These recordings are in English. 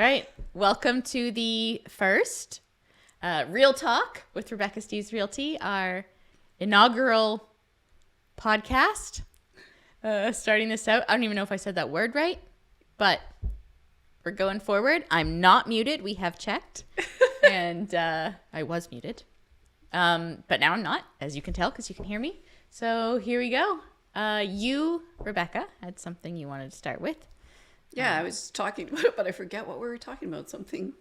All right. Welcome to the first Real Talk with Rebecca Steeves Realty, our inaugural podcast. Starting this out. I don't even know if I said that word right, but we're going forward. I'm not muted. We have checked. And I was muted. But now I'm not, as you can tell, because you can hear me. So here we go. You, Rebecca, had something you wanted to start with. Yeah, I was talking about it, but I forget what we were talking about. Something.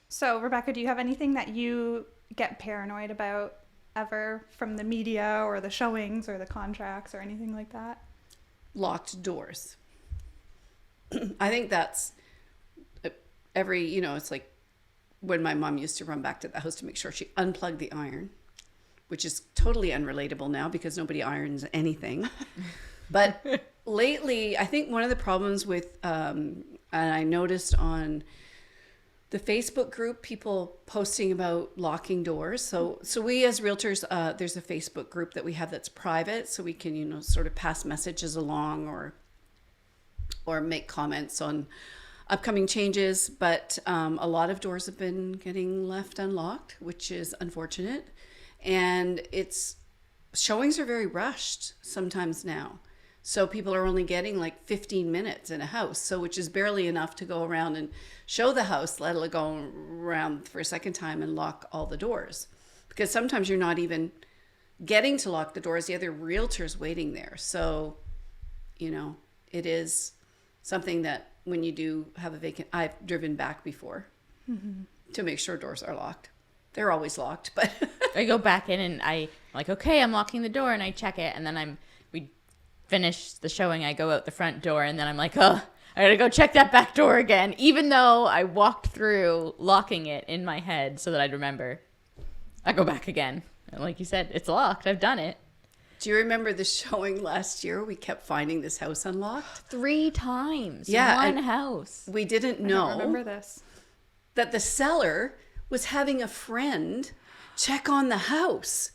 So, Rebecca, do you have anything that you get paranoid about ever from the media or the showings or the contracts or anything like that? Locked doors. I think that's it's like when my mom used to run back to the house to make sure she unplugged the iron, which is totally unrelatable now because nobody irons anything. But lately, I think one of the problems with, and I noticed on the Facebook group, people posting about locking doors. So we as realtors, there's a Facebook group that we have that's private, so we can, sort of pass messages along or make comments on upcoming changes. But a lot of doors have been getting left unlocked, which is unfortunate. And showings are very rushed sometimes now. So people are only getting like 15 minutes in a house, which is barely enough to go around and show the house, let alone go around for a second time and lock all the doors. Because sometimes you're not even getting to lock the doors, the other realtor's waiting there. So, it is something that when you do have a vacant, I've driven back before to make sure doors are locked. They're always locked, but I go back in and I'm like, okay, I'm locking the door, and I check it, and then we finish the showing, I go out the front door, and then I'm like, oh, I gotta go check that back door again, even though I walked through locking it in my head so that I'd remember. I go back again. And like you said, it's locked. I've done it. Do you remember the showing last year? We kept finding this house unlocked 3 times. Yeah, one house. We didn't know I don't remember this. that the seller was having a friend check on the house,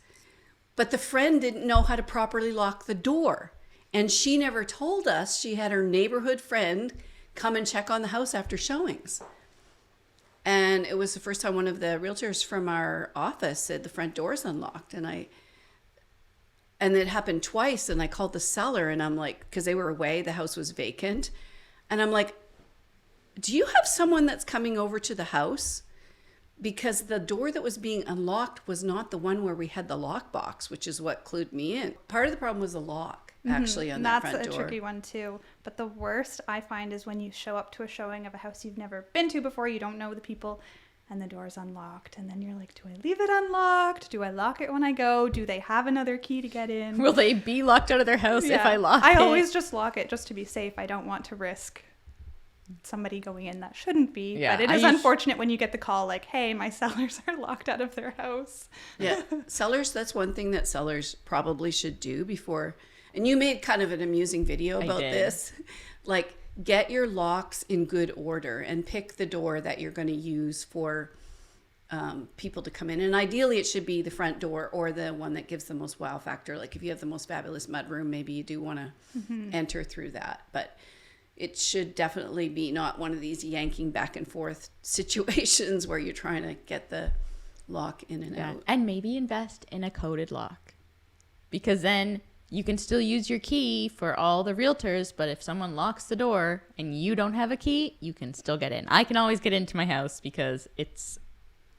but the friend didn't know how to properly lock the door. And she never told us she had her neighborhood friend come and check on the house after showings. And it was the first time one of the realtors from our office said the front door's unlocked. And it happened twice. And I called the seller, and I'm like, because they were away, the house was vacant. And I'm like, do you have someone that's coming over to the house? Because the door that was being unlocked was not the one where we had the lockbox, which is what clued me in. Part of the problem was the lock, actually, on that front door. That's a tricky one, too. But the worst I find is when you show up to a showing of a house you've never been to before, you don't know the people, and the door's unlocked. And then you're like, do I leave it unlocked? Do I lock it when I go? Do they have another key to get in? Will they be locked out of their house if I lock it? I always just lock it just to be safe. I don't want to risk somebody going in that shouldn't be. Yeah, but it is unfortunate when you get the call like, hey, my sellers are locked out of their house. Yeah, sellers, that's one thing that sellers probably should do before. And you made kind of an amusing video about this. Like, get your locks in good order and pick the door that you're going to use for people to come in. And ideally, it should be the front door or the one that gives the most wow factor. Like, if you have the most fabulous mudroom, maybe you do want to enter through that. But it should definitely be not one of these yanking back and forth situations where you're trying to get the lock in and out. And maybe invest in a coded lock, because then you can still use your key for all the realtors, but if someone locks the door and you don't have a key, you can still get in. I can always get into my house because it's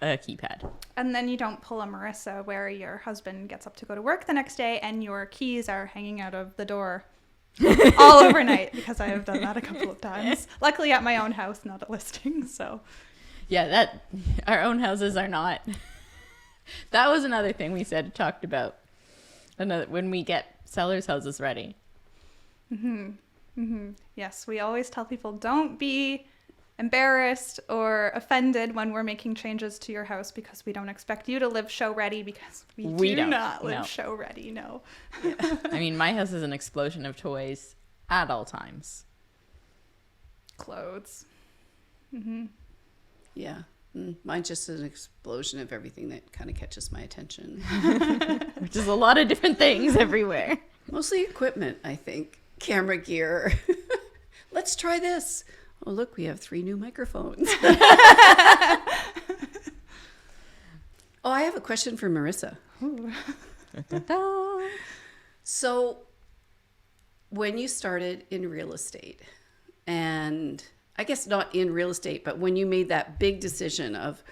a keypad. And then you don't pull a Marissa where your husband gets up to go to work the next day and your keys are hanging out of the door all overnight, because I have done that a couple of times. Luckily at my own house, not at listing. So yeah, our own houses are not. That was another thing we talked about when we get sellers' houses ready. Yes, we always tell people, don't be embarrassed or offended when we're making changes to your house, because we don't expect you to live show ready, because we do not live show ready. No. Yeah. I mean, my house is an explosion of toys at all times. Clothes. Yeah. Mine's just an explosion of everything that kind of catches my attention. Which is a lot of different things everywhere. Mostly equipment, I think. Camera gear. Let's try this. Oh, look, we have 3 new microphones. Oh, I have a question for Marissa. So when you started in real estate, and I guess not in real estate, but when you made that big decision of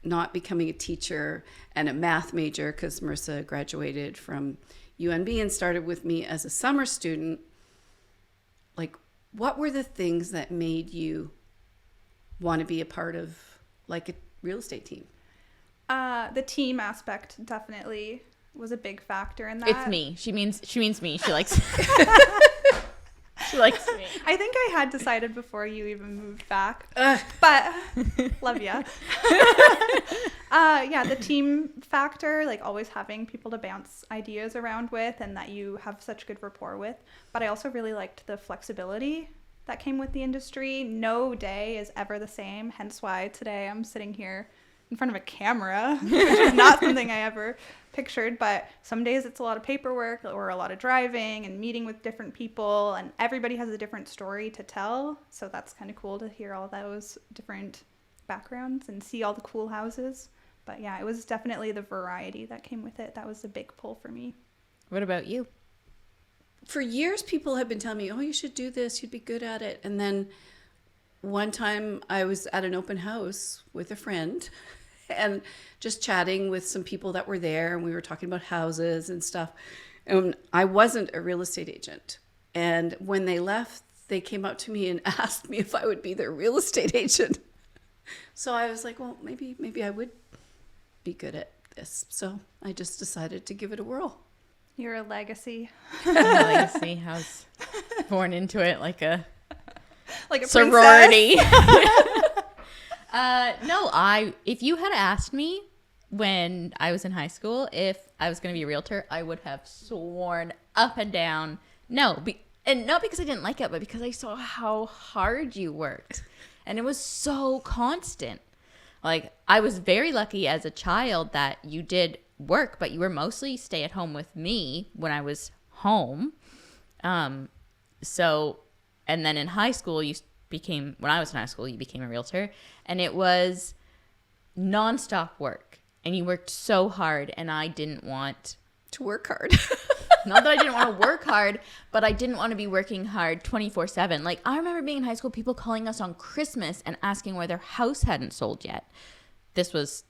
not becoming a teacher and a math major, because Marissa graduated from UNB and started with me as a summer student, like, what were the things that made you want to be a part of like a real estate team? The team aspect definitely was a big factor in that. It's me. She means me. She likes she likes me. I think I had decided before you even moved back, but love ya. Yeah, the team factor, like always having people to bounce ideas around with and that you have such good rapport with. But I also really liked the flexibility that came with the industry. No day is ever the same, hence why today I'm sitting here in front of a camera, which is not something I ever pictured, but some days it's a lot of paperwork or a lot of driving and meeting with different people, and everybody has a different story to tell, so that's kind of cool to hear all those different backgrounds and see all the cool houses. But yeah, it was definitely the variety that came with it that was a big pull for me. What about you? For years, people have been telling me, oh, you should do this, you'd be good at it. And then one time I was at an open house with a friend and just chatting with some people that were there, and we were talking about houses and stuff. And I wasn't a real estate agent. And when they left, they came up to me and asked me if I would be their real estate agent. So I was like, well, maybe I would be good at this. So I just decided to give it a whirl. You're a legacy. Legacy. I was born into it like a sorority. No, if you had asked me when I was in high school if I was going to be a realtor, I would have sworn up and down no. And not because I didn't like it, but because I saw how hard you worked. And it was so constant. Like, I was very lucky as a child that you did work, but you were mostly stay at home with me when I was home. And then in high school, when I was in high school, you became a realtor, and it was nonstop work, and you worked so hard, and I didn't want to work hard. Not that I didn't want to work hard, but I didn't want to be working hard 24/7. Like, I remember being in high school, people calling us on Christmas and asking why their house hadn't sold yet. This was,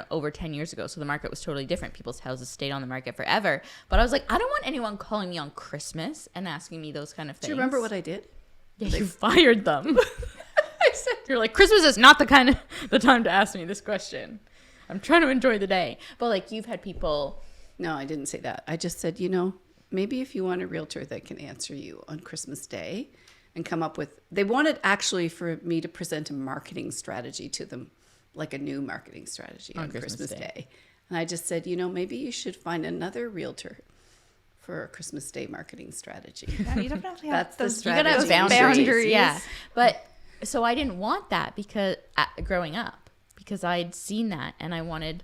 over 10 years ago, so the market was totally different. People's houses stayed on the market forever. But I was like, I don't want anyone calling me on Christmas and asking me those kind of things. Do you remember what I did? Yeah, you fired them. I said, you're like, Christmas is not the time to ask me this question. I'm trying to enjoy the day. But like, you've had people. No, I didn't say that. I just said, maybe if you want a realtor that can answer you on Christmas Day and come up with, they wanted actually for me to present a marketing strategy to them, like a new marketing strategy on Christmas Day. And I just said, maybe you should find another realtor for a Christmas Day marketing strategy. Yeah, you definitely have those, you gotta have boundaries. Yeah. But so I didn't want that because growing up, because I'd seen that and I wanted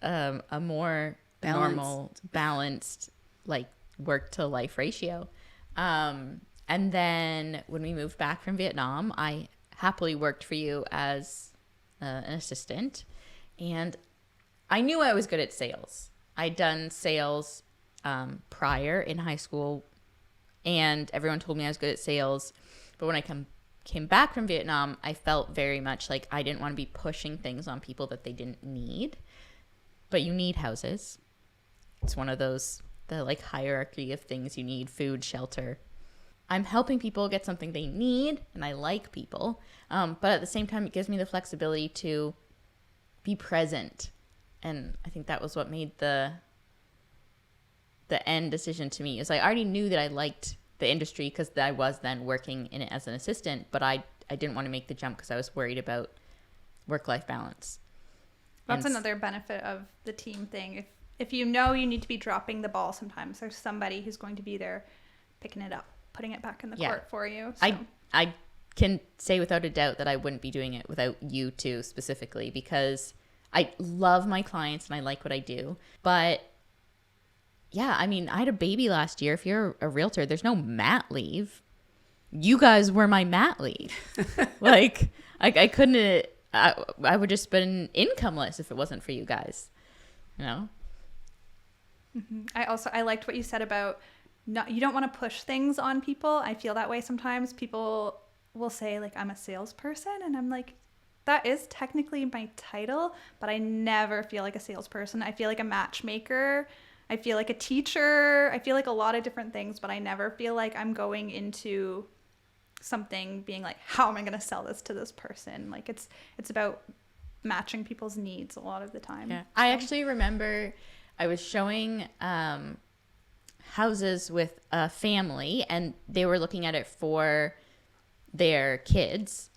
a more normal, balanced, like work to life ratio. And then when we moved back from Vietnam, I happily worked for you as an assistant, and I knew I was good at sales. I'd done sales prior in high school, and everyone told me I was good at sales. But when I came back from Vietnam, I felt very much like I didn't want to be pushing things on people that they didn't need. But you need houses. It's one of those, the like hierarchy of things you need: food, shelter. I'm helping people get something they need, and I like people. But at the same time, it gives me the flexibility to be present. And I think that was what made the end decision to me. Is I already knew that I liked the industry because I was then working in it as an assistant, but I didn't want to make the jump because I was worried about work-life balance. That's another benefit of the team thing. If you know you need to be dropping the ball sometimes, there's somebody who's going to be there picking it up, putting it back in the court for you. So. I can say without a doubt that I wouldn't be doing it without you two specifically, because I love my clients and I like what I do, but yeah, I mean, I had a baby last year. If you're a realtor, there's no mat leave. You guys were my mat leave. Like, I couldn't, I would just been incomeless if it wasn't for you guys, you know? I liked what you said about you don't want to push things on people. I feel that way sometimes. People will say like, I'm a salesperson, and I'm like, that is technically my title, but I never feel like a salesperson. I feel like a matchmaker. I feel like a teacher. I feel like a lot of different things, but I never feel like I'm going into something being like, how am I going to sell this to this person? Like it's about matching people's needs a lot of the time. Yeah. I actually remember I was showing houses with a family, and they were looking at it for their kids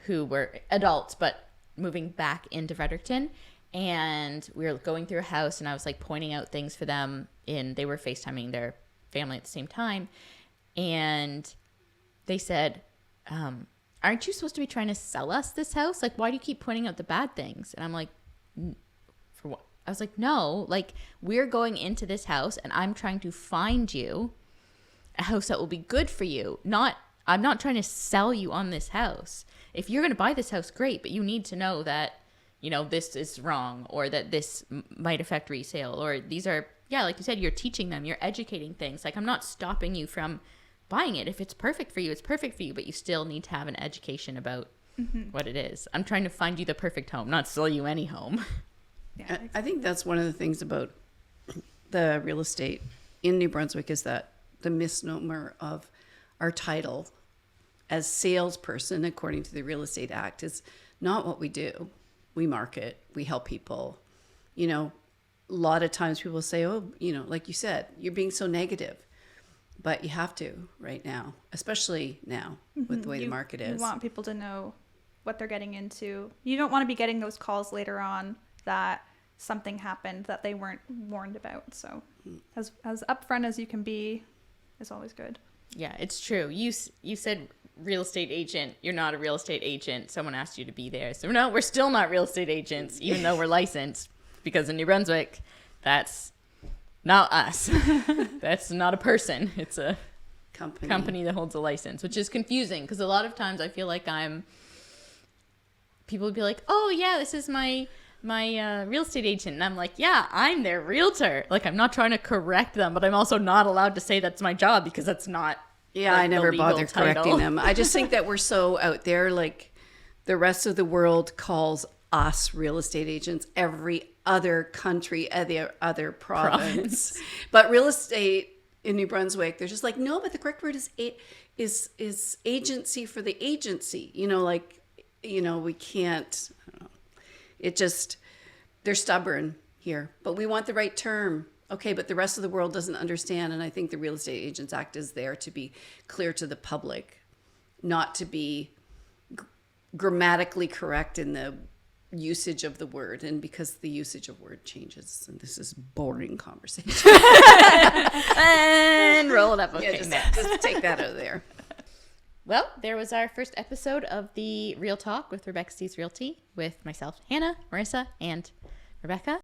who were adults but moving back into Fredericton. And we were going through a house, and I was like pointing out things for them, they were FaceTiming their family at the same time. And they said, aren't you supposed to be trying to sell us this house? Like, why do you keep pointing out the bad things? And I'm like, for what? I was like, no, like, we're going into this house, and I'm trying to find you a house that will be good for you. I'm not trying to sell you on this house. If you're going to buy this house, great, but you need to know that, you know, this is wrong, or that this might affect resale, or these are, yeah, like you said, you're teaching them, you're educating things. Like, I'm not stopping you from buying it. If it's perfect for you, it's perfect for you, but you still need to have an education about what it is. I'm trying to find you the perfect home, not sell you any home. Yeah, I think that's one of the things about the real estate in New Brunswick, is that the misnomer of our title as salesperson, according to the Real Estate Act, is not what we do. We market, we help people. You know, a lot of times people say, oh, you know, like you said, you're being so negative. But you have to right now, especially now with the way the market is. You want people to know what they're getting into. You don't want to be getting those calls later on that something happened that they weren't warned about. So as upfront as you can be is always good. Yeah, it's true. You said real estate agent. You're not a real estate agent. Someone asked you to be there. So no, we're still not real estate agents, even though we're licensed, because in New Brunswick, that's not us. That's not a person. It's a company that holds a license, which is confusing, because a lot of times I feel like people would be like, oh yeah, this is my real estate agent. And I'm like, yeah, I'm their realtor. Like, I'm not trying to correct them, but I'm also not allowed to say that's my job, because that's not. Yeah, like, I never bother title. correcting them. I just think that we're so out there. Like, the rest of the world calls us real estate agents. Every other country, other province. But real estate in New Brunswick, they're just like, no, but the correct word is agency for the agency. You know, like, you know, we can't. I don't know. It just, they're stubborn here. But we want the right term. Okay, but the rest of the world doesn't understand. And I think the Real Estate Agents Act is there to be clear to the public, not to be grammatically correct in the usage of the word. And because the usage of word changes, and this is boring conversation. And roll it up. Okay, yeah, just take that out of there. Well, there was our first episode of the Real Talk with Rebecca Steeves Realty, with myself, Hannah, Marissa, and Rebecca.